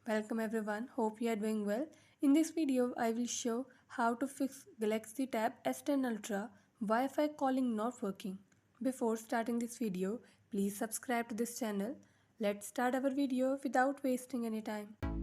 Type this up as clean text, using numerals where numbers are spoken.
Welcome everyone, hope you are doing well. In this video, I will show how to fix Galaxy Tab S10 Ultra Wi-Fi calling not working. Before starting this video, please subscribe to this channel. Let's start our video without wasting any time.